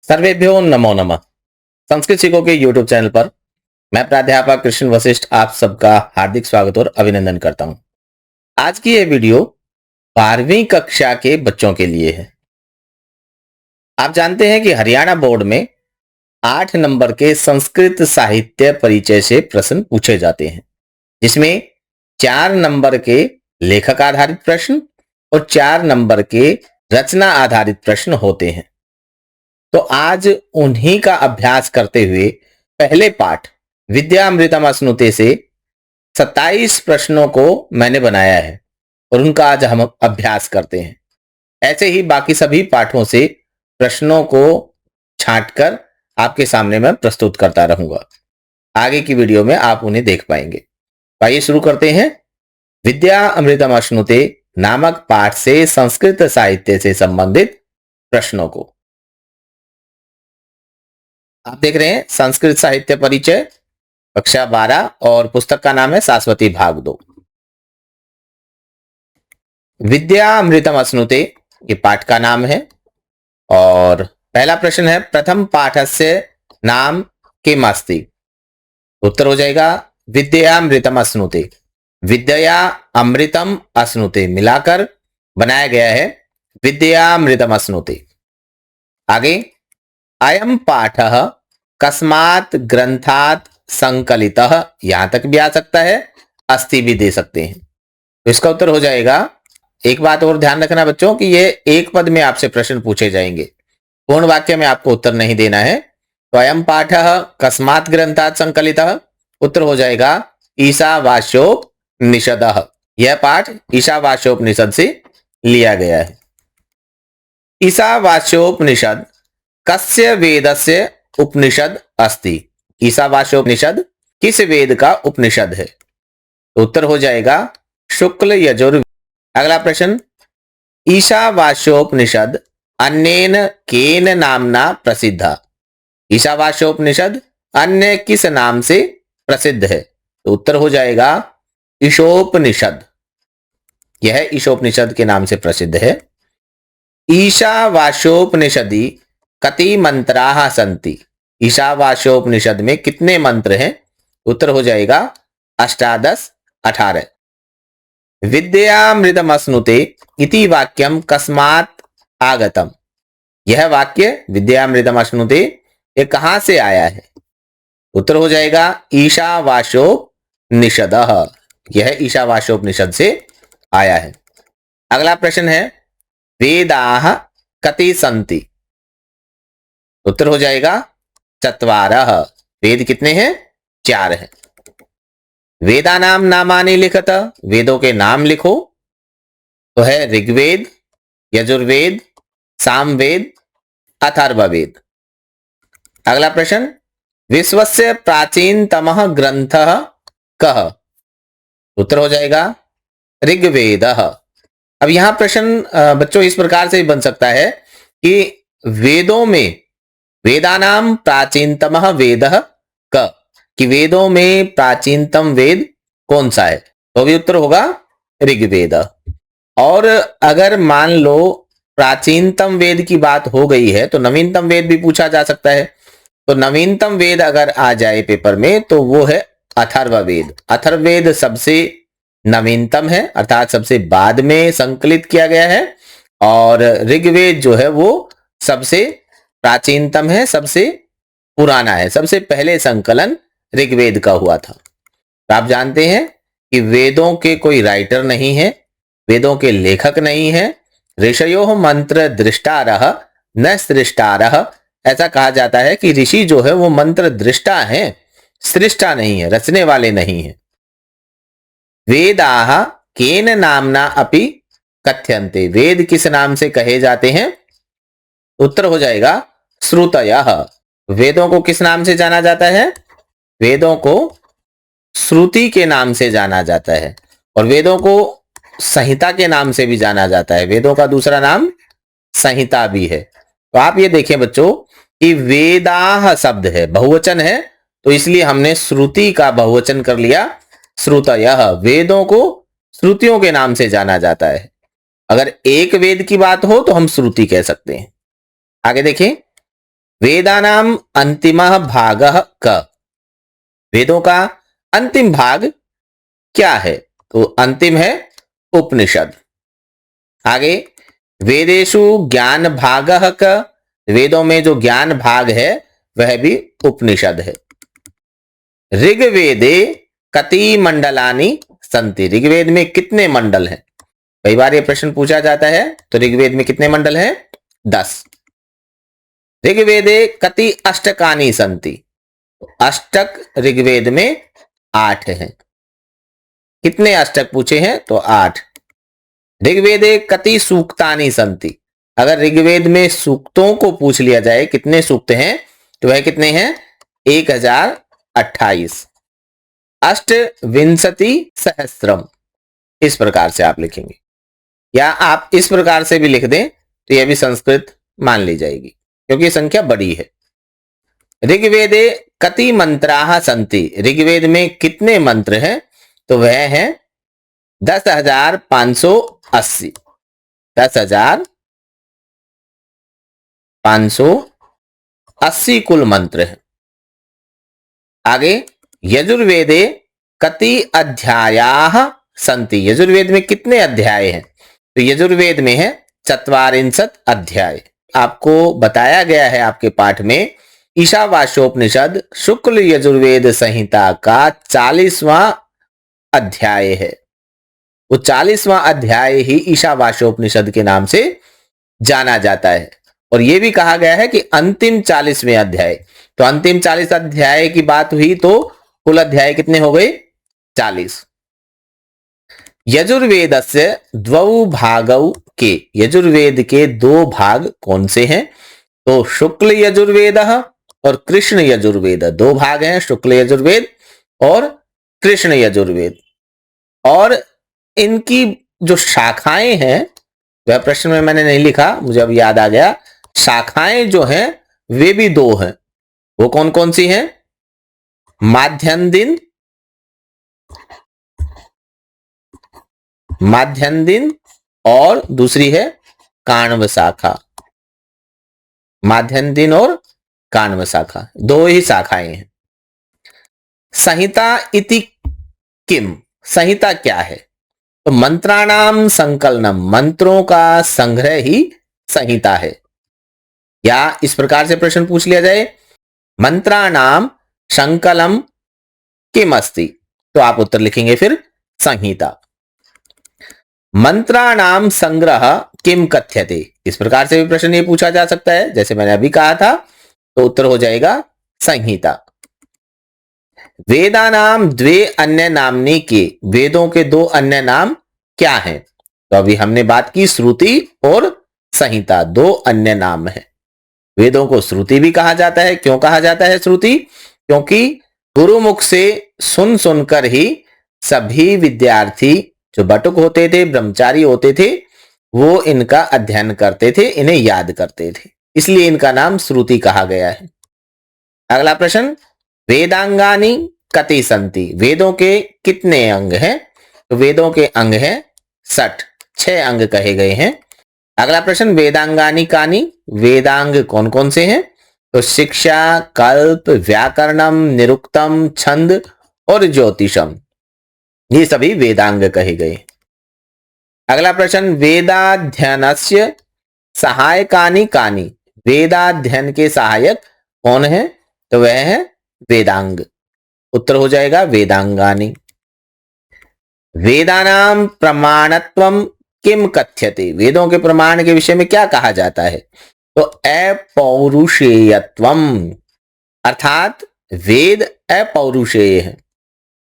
सर्वेभ्यो नमो नमः। संस्कृत सीखो के YouTube चैनल पर मैं प्राध्यापक कृष्ण वशिष्ठ आप सबका हार्दिक स्वागत और अभिनंदन करता हूं। आज की यह वीडियो 12वीं कक्षा के बच्चों के लिए है। आप जानते हैं कि हरियाणा बोर्ड में 8 नंबर के संस्कृत साहित्य परिचय से प्रश्न पूछे जाते हैं, जिसमें 4 नंबर के लेखक आधारित प्रश्न और 4 नंबर के रचना आधारित प्रश्न होते हैं। तो आज उन्हीं का अभ्यास करते हुए पहले पाठ विद्यामृतम अश्नुते से 27 प्रश्नों को मैंने बनाया है और उनका आज हम अभ्यास करते हैं। ऐसे ही बाकी सभी पाठों से प्रश्नों को छांटकर आपके सामने मैं प्रस्तुत करता रहूंगा। आगे की वीडियो में आप उन्हें देख पाएंगे। आइए शुरू करते हैं। विद्या अमृतम अश्नुते नामक पाठ से संस्कृत साहित्य से संबंधित प्रश्नों को आप देख रहे हैं। संस्कृत साहित्य परिचय कक्षा 12 और पुस्तक का नाम है शाश्वती भाग 2। विद्या अमृतम अश्नुते ये पाठ का नाम है और पहला प्रश्न है प्रथम पाठस्य नाम किम अस्ति। उत्तर हो जाएगा विद्या अमृतम अश्नुते। विद्या अमृतम अश्नुते मिलाकर बनाया गया है विद्या अमृतम अश्नुते। आगे अयम पाठः कस्मात् ग्रंथात् संकलितः, यहां तक भी आ सकता है, अस्ति भी दे सकते हैं। तो इसका उत्तर हो जाएगा। एक बात और ध्यान रखना बच्चों कि ये एक पद में आपसे प्रश्न पूछे जाएंगे, पूर्ण वाक्य में आपको उत्तर नहीं देना है। तो अयम पाठः कस्मात् ग्रंथात् संकलितः, उत्तर हो जाएगा ईशावास्योपनिषदः। यह पाठ ईशावास्योपनिषद से लिया गया है। ईशावास्योपनिषद कस्य वेदस्य उपनिषद अस्ति। ईशावास्योपनिषद किस वेद का उपनिषद है। तो उत्तर हो जाएगा शुक्ल यजुर्वेद। अगला प्रश्न ईशावास्योपनिषद अन्येन केन नामना प्रसिद्धा। ईशावास्योपनिषद अन्य किस नाम से प्रसिद्ध है। तो उत्तर हो जाएगा ईशोपनिषद। यह ईशोपनिषद के नाम से प्रसिद्ध है। ईशावास्योपनिषदि कति मंत्राः सन्ति। ईशावास्योपनिषद में कितने मंत्र हैं। उत्तर हो जाएगा अष्टादश 18। विद्यामृतम अश्नुते इति वाक्यम कस्मात् आगतम। यह वाक्य विद्यामृतम अश्नुते ये कहां से आया है। उत्तर हो जाएगा ईशावास्योपनिषदः। यह ईशावास्योपनिषद से आया है। अगला प्रश्न है वेदाः कति सन्ति। उत्तर हो जाएगा चत्वारः। वेद कितने हैं। 4 हैं। वेदानाम नामानि लिखत। वेदों के नाम लिखो। तो है ऋग्वेद, यजुर्वेद, सामवेद, अथर्ववेद। अगला प्रश्न विश्वस्य प्राचीनतमः ग्रंथः कः। उत्तर हो जाएगा ऋग्वेदः। अब यहां प्रश्न बच्चों इस प्रकार से बन सकता है कि वेदों में वेदानाम प्राचीनतमः वेदः क, कि वेदों में प्राचीनतम वेद कौन सा है। तो भी उत्तर होगा ऋग्वेद। और अगर मान लो प्राचीनतम वेद की बात हो गई है तो नवीनतम वेद भी पूछा जा सकता है। तो नवीनतम वेद अगर आ जाए पेपर में तो वो है अथर्ववेद। अथर्ववेद सबसे नवीनतम है, अर्थात सबसे बाद में संकलित किया गया है। और ऋग्वेद जो है वो सबसे प्राचीनतम है, सबसे पुराना है। सबसे पहले संकलन ऋग्वेद का हुआ था। तो आप जानते हैं कि वेदों के कोई राइटर नहीं है, वेदों के लेखक नहीं है। ऋषयो मंत्र दृष्टारः न सृष्टारः। ऐसा कहा जाता है कि ऋषि जो है वो मंत्र दृष्टा है, सृष्टा नहीं है, रचने वाले नहीं है। वेदाः केन नामना अपि कथ्यन्ते। वेद किस नाम से कहे जाते हैं। उत्तर हो जाएगा श्रुतयः। वेदों को किस नाम से जाना जाता है। वेदों को श्रुति के नाम से जाना जाता है और वेदों को संहिता के नाम से भी जाना जाता है। वेदों का दूसरा नाम संहिता भी है। तो आप ये देखें बच्चों कि वेदाः शब्द है, बहुवचन है, तो इसलिए हमने श्रुति का बहुवचन कर लिया श्रुतयः। वेदों को श्रुतियों के नाम से जाना जाता है। अगर एक वेद की बात हो तो हम श्रुति कह सकते हैं। आगे देखें वेदानाम अंतिमः भागः क। वेदों का अंतिम भाग क्या है? तो अंतिम है उपनिषद। आगे, वेदेषु ज्ञान भागः क। वेदों में जो ज्ञान भाग है वह भी उपनिषद है। ऋग्वेदे कति मंडलानि संति। ऋग्वेद में कितने मंडल हैं? कई बार ये प्रश्न पूछा जाता है। तो ऋग्वेद में कितने मंडल हैं? 10। ऋग्वेदे कति अष्टकानि संति। अष्टक ऋग्वेद में 8 हैं। कितने अष्टक पूछे हैं? तो 8। ऋग्वेदे कति सूक्तानि संति। अगर ऋग्वेद में सूक्तों को पूछ लिया जाए कितने सूक्त हैं, तो वह कितने हैं? 1028। अष्टविंशति सहस्त्रम। इस प्रकार से आप लिखेंगे, या आप इस प्रकार से भी लिख दें तो यह भी संस्कृत मान ली जाएगी, क्योंकि संख्या बड़ी है। ऋग्वेदे कति मंत्राः संति। ऋग्वेद में कितने मंत्र हैं? तो वह है 10,580। 10,580 कुल मंत्र हैं। आगे, यजुर्वेदे कति अध्यायाः संति। यजुर्वेद में कितने अध्याय हैं? तो यजुर्वेद में है 44 अध्याय। आपको बताया गया है आपके पाठ में, ईशावास्योपनिषद शुक्ल यजुर्वेद संहिता का 40वां अध्याय है। वो 40वां अध्याय ही ईशावास्योपनिषद के नाम से जाना जाता है। और यह भी कहा गया है कि अंतिम 40वें अध्याय। तो अंतिम 40 अध्याय की बात हुई तो कुल अध्याय कितने हो गए? 40। यजुर्वेदस्य द्वौ भागौ के। यजुर्वेद के 2 भाग कौन से हैं? तो शुक्ल यजुर्वेद और कृष्ण यजुर्वेद। 2 भाग हैं, शुक्ल यजुर्वेद और कृष्ण यजुर्वेद। और इनकी जो शाखाएं हैं, वह प्रश्न में मैंने नहीं लिखा, मुझे अब याद आ गया। शाखाएं जो हैं वे भी 2 हैं। वो कौन कौन सी हैं? माध्यन्दिन, माध्यन्दिन और दूसरी है काण्व शाखा। माध्यन्दिन और काण्व शाखा, 2 ही शाखाएं हैं। संहिता इति किम। संहिता क्या है? तो मंत्राणाम संकलनम। मंत्रों का संग्रह ही संहिता है। या इस प्रकार से प्रश्न पूछ लिया जाए, मंत्राणाम संकलम किम अस्ति, तो आप उत्तर लिखेंगे फिर संहिता। मंत्राणाम संग्रह किम कथ्यते। इस प्रकार से भी प्रश्न ये पूछा जा सकता है, जैसे मैंने अभी कहा था। तो उत्तर हो जाएगा संहिता। वेदानाम द्वे अन्य नामनी के। वेदों के 2 अन्य नाम क्या हैं? तो अभी हमने बात की श्रुति और संहिता, 2 अन्य नाम हैं। वेदों को श्रुति भी कहा जाता है। क्यों कहा जाता है श्रुति? क्योंकि गुरुमुख से सुन सुनकर ही सभी विद्यार्थी जो बटुक होते थे, ब्रह्मचारी होते थे, वो इनका अध्ययन करते थे, इन्हें याद करते थे, इसलिए इनका नाम श्रुति कहा गया है। अगला प्रश्न, वेदांगानी कति संति। वेदों के कितने अंग हैं? तो वेदों के अंग हैं 60, 6 अंग कहे गए हैं। अगला प्रश्न, वेदांगानी कानी। वेदांग कौन कौन से हैं? तो शिक्षा, कल्प, व्याकरणम, निरुक्तम, छंद और ज्योतिषम, ये सभी वेदांग कहे गए। अगला प्रश्न, वेदाध्ययनस्य सहायकानि कानि। वेदाध्ययन के सहायक कौन है? तो वह है वेदांग। उत्तर हो जाएगा वेदांगानि। वेदानाम प्रमाणत्वम किम कथ्यते। वेदों के प्रमाण के विषय में क्या कहा जाता है? तो अपौरुषेयत्वम, अर्थात वेद अपौरुषेय है।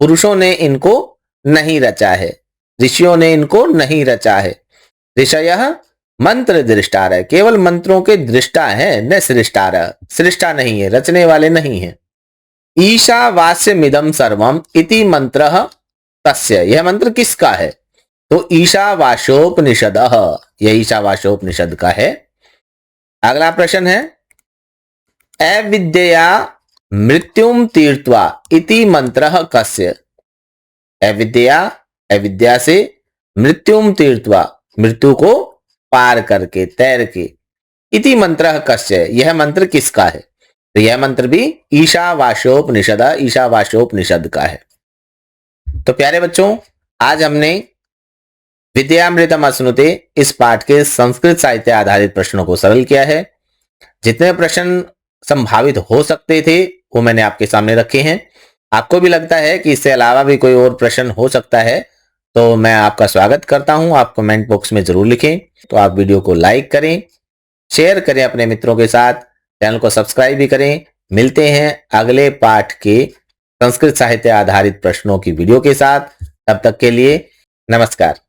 पुरुषों ने इनको नहीं रचा है, ऋषियों ने इनको नहीं रचा है। ऋषयः मंत्र दृष्टार, केवल मंत्रों के दृष्टा है, न सृष्टार, सृष्टा नहीं है, रचने वाले नहीं है। ईशावास्यमिदं सर्वम इति मंत्रः तस्य। यह मंत्र किसका है? तो ईशावास्योपनिषदः, यह ईशावास्योपनिषद का है। अगला प्रश्न है, अविद्यया मृत्युम तीर्थवा इति मंत्रः कस्य। अविद्या, अविद्या से मृत्युम तीर्थवा, मृत्यु को पार करके, तैर के, इति मंत्र कस्य, यह मंत्र किसका है? तो यह मंत्र भी ईशावास्योपनिषद का है। तो प्यारे बच्चों, आज हमने विद्यामृतम अश्नुते इस पाठ के संस्कृत साहित्य आधारित प्रश्नों को सरल किया है। जितने प्रश्न संभावित हो सकते थे वो मैंने आपके सामने रखे हैं। आपको भी लगता है कि इससे अलावा भी कोई और प्रश्न हो सकता है तो मैं आपका स्वागत करता हूं। आप कमेंट बॉक्स में जरूर लिखें। तो आप वीडियो को लाइक करें, शेयर करें अपने मित्रों के साथ, चैनल को सब्सक्राइब भी करें। मिलते हैं अगले पाठ के संस्कृत साहित्य आधारित प्रश्नों की वीडियो के साथ। तब तक के लिए नमस्कार।